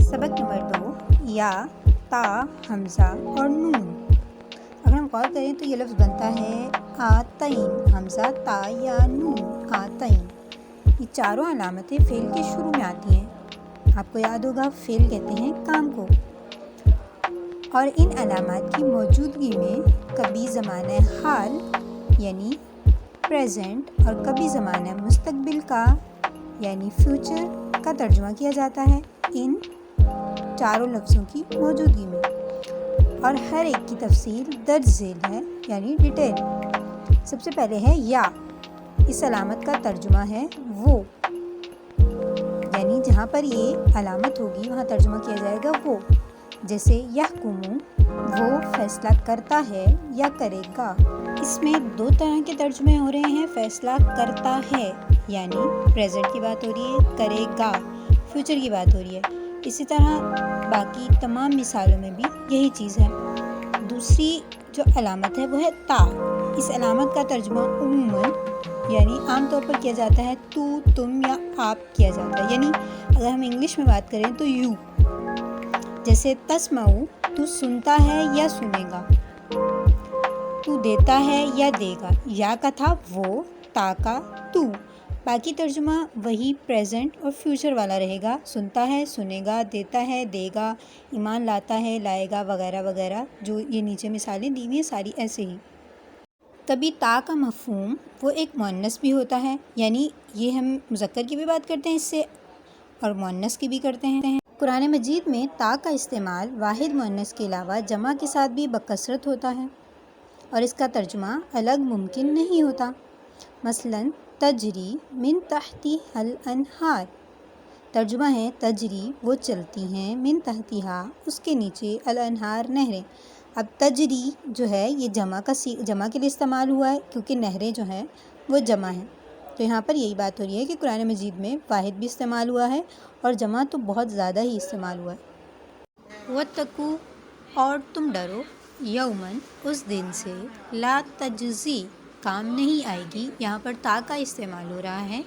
सबक नंबर 2 या, ता, हमज़ा और नून। अगर हम गौर करें तो ये लफ्ज़ बनता है आतईन, हमज़ा ता या नून आतईन। ये चारों अलामतें फ़ेल के शुरू में आती हैं। आपको याद होगा फ़ेल कहते हैं काम को, और इन अलामात की मौजूदगी में कभी ज़माना हाल यानी प्रेजेंट और कभी ज़माना मुस्तक़बिल का यानी फ्यूचर का तर्जुमा किया जाता है इन चारों लफ्ज़ों की मौजूदगी में, और हर एक की तफसील दर्ज झेल है यानी डिटेल। सबसे पहले है या। इस अलामत का तर्जुमा है वो, यानी जहाँ पर ये अलामत होगी वहाँ तर्जुमा किया जाएगा वो। जैसे यहकुमु, वो फैसला करता है या करेगा। इसमें दो तरह के तर्जुमे हो रहे हैं। फैसला करता है यानी प्रेजेंट की बात हो रही है, करेगा फ्यूचर की बात हो रही है। इसी तरह बाकी तमाम मिसालों में भी यही चीज़ है। दूसरी जो अलामत है वो है ता। इस अलामत का तर्जुमा उम्मन यानी आम तौर पर किया जाता है तू, तुम या आप किया जाता है। यानी अगर हम इंग्लिश में बात करें तो यू। जैसे तस्माऊ, तू सुनता है या सुनेगा। तू देता है या देगा। या का था वो, ता का तू। बाकी तर्जुमा वही प्रेजेंट और फ्यूचर वाला रहेगा। सुनता है, सुनेगा, देता है, देगा, ईमान लाता है, लाएगा, वगैरह वगैरह। जो ये नीचे मिसालें दी हुई हैं सारी ऐसे ही। कभी ता का मफ़हूम वो एक मुअन्नस भी होता है, यानी ये हम मुज़क्कर की भी बात करते हैं इससे और मुअन्नस की भी करते हैं। कुरान मजीद में ता का इस्तेमाल वाहिद मुअन्नस के अलावा जमा के साथ भी बकसरत होता है और इसका तर्जुमा अलग मुमकिन नहीं होता। मसलन तजरी मिन तहती हल अनहार। तर्जुमा है तजरी वो चलती हैं, मिन तहतिहा उसके नीचे, अल अनहार नहरें। अब तजरी जो है ये जमा के लिए इस्तेमाल हुआ है क्योंकि नहरें जो हैं वो जमा हैं। तो यहाँ पर यही बात हो रही है कि कुरान मजीद में वाहिद भी इस्तेमाल हुआ है और जमा तो बहुत ज़्यादा ही इस्तेमाल हुआ है। वत्तकू और तुम डरो, यौमन उस दिन से, ला तजज़ी काम नहीं आएगी। यहाँ पर ता का इस्तेमाल हो रहा है।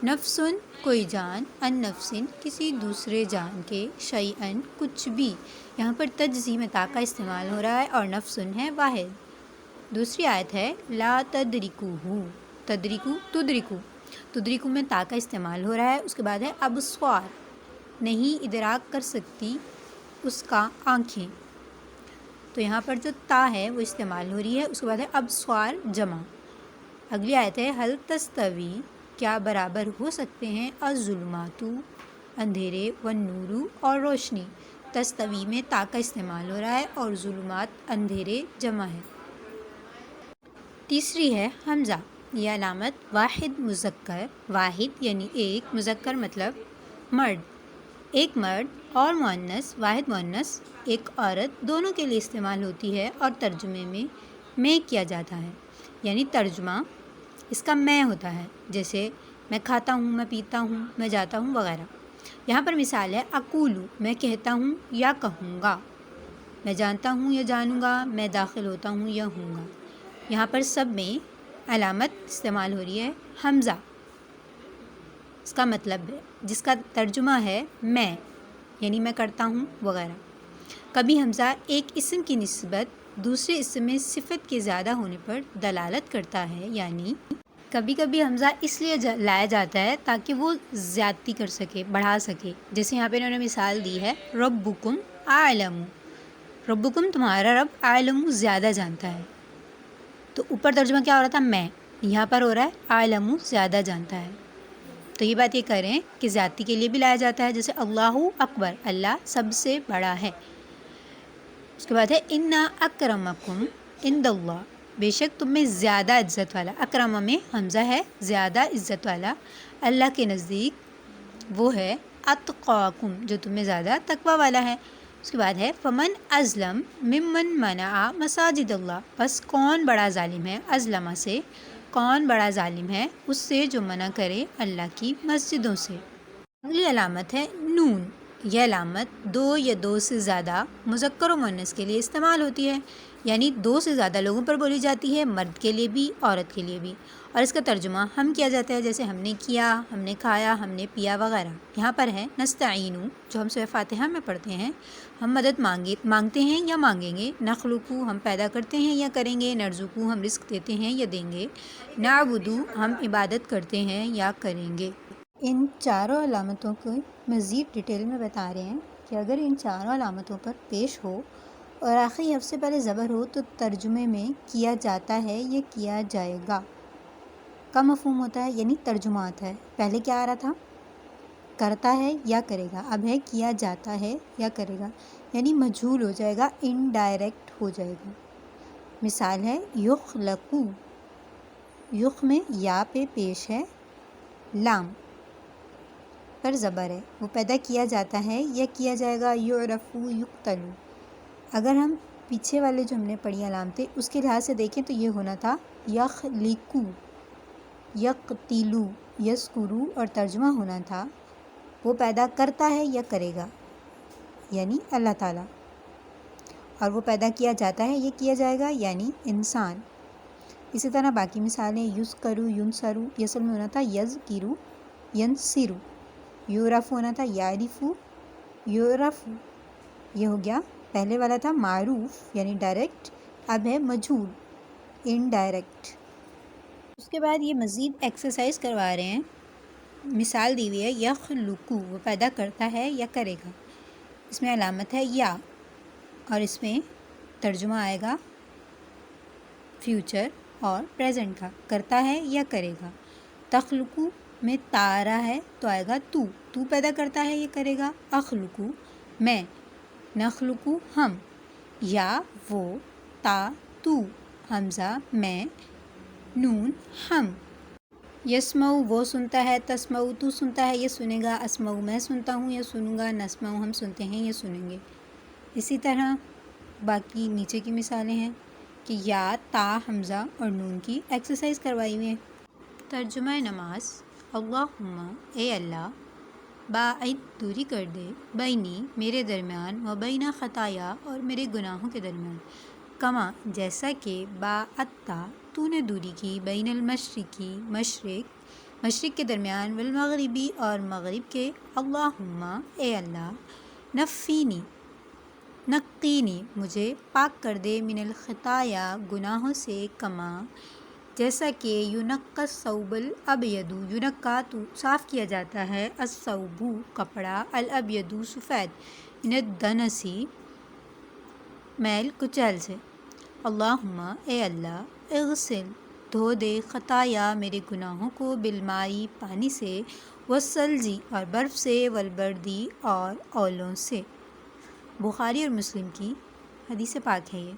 नफ्सुन कोई जान, अन नफ्सिन किसी दूसरे जान के, शैअन कुछ भी। यहाँ पर तजज़ी में ता का इस्तेमाल हो रहा है और नफ्सुन है वाहिद। दूसरी आयत है ला तदरिकुहु, तदरिकु तुदरिकु। तुदरिकु में ता का इस्तेमाल हो रहा है। उसके बाद है अबस्वार, नहीं इदराक कर सकती उसका आँखें। तो यहाँ पर जो ता है वो इस्तेमाल हो रही है। उसके बाद है अबस्वार जमा। अगली आयत है हल तस्तवी, क्या बराबर हो सकते हैं, अज़ुल्मातु अंधेरे, वन नूरू और रोशनी। तस्तवी में ता का इस्तेमाल हो रहा है और ज़ुल्मात अंधेरे जमा है। तीसरी है हमज़ा। यह अलामत वाहिद मुज़क्कर, वाहिद यानी एक, मुज़क्कर मतलब मर्द, एक मर्द और मुअन्नस, वाहिद मुअन्नस एक औरत, दोनों के लिए इस्तेमाल होती है और तर्जुमे में किया जाता है। यानी तर्जुमा इसका मैं होता है। जैसे मैं खाता हूँ, मैं पीता हूँ, मैं जाता हूँ वगैरह। यहाँ पर मिसाल है अकूलू, मैं कहता हूँ या कहूँगा, मैं जानता हूँ या जानूँगा, मैं दाखिल होता हूँ या हूँगा। यहाँ पर सब में अलामत इस्तेमाल हो रही है हमज़ा। इसका मतलब है जिसका तर्जुमा है मैं, यानी मैं करता हूँ वगैरह। कभी हमज़ा एक इस्म की निस्बत दूसरे इस्म में सिफत के ज़्यादा होने पर दलालत करता है, यानी कभी कभी हमज़ा इसलिए लाया जाता है ताकि वो ज़्यादती कर सके, बढ़ा सके। जैसे यहाँ पे इन्होंने मिसाल दी है रब्बुकुम आलमु, रब्बुकुम तुम्हारा रब, आलमु ज़्यादा जानता है। तो ऊपर तर्जुमा क्या हो रहा था मैं, यहाँ पर हो रहा है आलमु ज़्यादा जानता है। तो ये बात ये करें कि ज़्यादती के लिए भी लाया जाता है। जैसे अल्लाहु अकबर, अल्लाह सबसे बड़ा है। उसके बाद है इन्ना अक्रमकुम इंदल्लाह, बेशक तुम में ज़्यादा इज़्ज़त वाला। अकरमा में हमज़ा है ज़्यादा इज़्ज़त वाला, अल्लाह के नज़दीक वो है अत्क़ाकुम जो तुम में ज़्यादा तकवा वाला है। उसके बाद है फ़मन अज़लम मिम्मन मना मसाजिद अल्लाह, बस कौन बड़ा ज़ालिम है, अज़लमा से कौन बड़ा ज़ालिम है, उससे जो मना करे अल्लाह की मस्जिदों से। अगली अलामत है नून। یہ علامت دو یا دو سے زیادہ مذکر و مؤنث کے لیے استعمال ہوتی ہے، یعنی دو سے زیادہ لوگوں پر بولی جاتی ہے، مرد کے لیے بھی عورت کے لیے بھی، اور اس کا ترجمہ ہم کیا جاتا ہے جیسے ہم نے کیا، ہم نے کھایا، ہم نے پیا وغیرہ۔ یہاں پر ہے نستعین، جو ہم سورہ فاتحہ میں پڑھتے ہیں، ہم مدد مانگتے ہیں یا مانگیں گے، نخلقو ہم پیدا کرتے ہیں یا کریں گے، نرزقو ہم رزق دیتے ہیں یا دیں گے، نعبدو ہم عبادت کرتے ہیں یا کریں گے۔ ان چاروں علامتوں کو مزید ڈیٹیل میں بتا رہے ہیں کہ اگر ان چاروں علامتوں پر پیش ہو اور آخری حرف سے پہلے زبر ہو تو ترجمے میں کیا جاتا ہے یا کیا جائے گا کا مفہوم ہوتا ہے، یعنی ترجمہ آتا ہے۔ پہلے کیا آ رہا تھا؟ کرتا ہے یا کرے گا، اب ہے کیا جاتا ہے یا کرے گا، یعنی مجہول ہو جائے گا، انڈائریکٹ ہو جائے گا۔ مثال ہے یخلقو، یخ میں یا پہ پیش ہے، لام پر زبر ہے، وہ پیدا کیا جاتا ہے یا کیا جائے گا، یعرفو یقتلو۔ اگر ہم پیچھے والے جو ہم نے پڑھی علامتیں اس کے لحاظ سے دیکھیں تو یہ ہونا تھا یخلقو، یقتلو، یذکرو، اور ترجمہ ہونا تھا وہ پیدا کرتا ہے یا کرے گا، یعنی اللہ تعالیٰ، اور وہ پیدا کیا جاتا ہے یا کیا جائے گا، یعنی انسان۔ اسی طرح باقی مثالیں یذکرو، ینصرو، یصل میں ہونا تھا یذکرو، ینصرو، یعرف ہونا تھا یعرفو، یعرفو۔ یہ ہو گیا، پہلے والا تھا معروف یعنی ڈائریکٹ، اب ہے مجہول انڈائریکٹ۔ اس کے بعد یہ مزید ایکسرسائز کروا رہے ہیں، مثال دی ہوئی ہے یخلقو، وہ پیدا کرتا ہے یا کرے گا، اس میں علامت ہے یا، اور اس میں ترجمہ آئے گا فیوچر اور پریزنٹ کا، کرتا ہے یا کرے گا۔ تخلقو میں تا آ رہا ہے تو آئے گا تو پیدا کرتا ہے یا کرے گا، اخلقو میں، نخلقو ہم، یا وہ، تا تو، حمزہ میں، نون ہم۔ یسمعو وہ سنتا ہے، تسمعو تو سنتا ہے یا سنے گا، اسمعو میں سنتا ہوں یا سنوں گا، نسمعو ہم سنتے ہیں یا سنیں گے۔ اسی طرح باقی نیچے کی مثالیں ہیں کہ یا، تا، حمزہ اور نون کی ایکسرسائز کروائی ہوئی ہے۔ ترجمہ نماز: اللہم اے اللہ، باعد دوری کر دے، بینی میرے درمیان، و بین خطایا اور میرے گناہوں کے درمیان، کما جیسا کہ باعدتا تو نے دوری کی، بین المشرقی مشرق کے درمیان، والمغربی اور مغرب کے، اللہم اے اللہ، نقینی مجھے پاک کر دے، من الخطایا گناہوں سے، کما جیسا کہ یونقی الثوب الابید، یونقی تو صاف کیا جاتا ہے، الثوب کپڑا، الابید سفید، من الدنس میل کچیل سے۔ اللہم اے اللہ، اغسل دھو دے، خطایا میرے گناہوں کو، بالمائی پانی سے، والثلجی اور برف سے، والبردی اور اولوں سے۔ بخاری اور مسلم کی حدیث پاک ہے یہ۔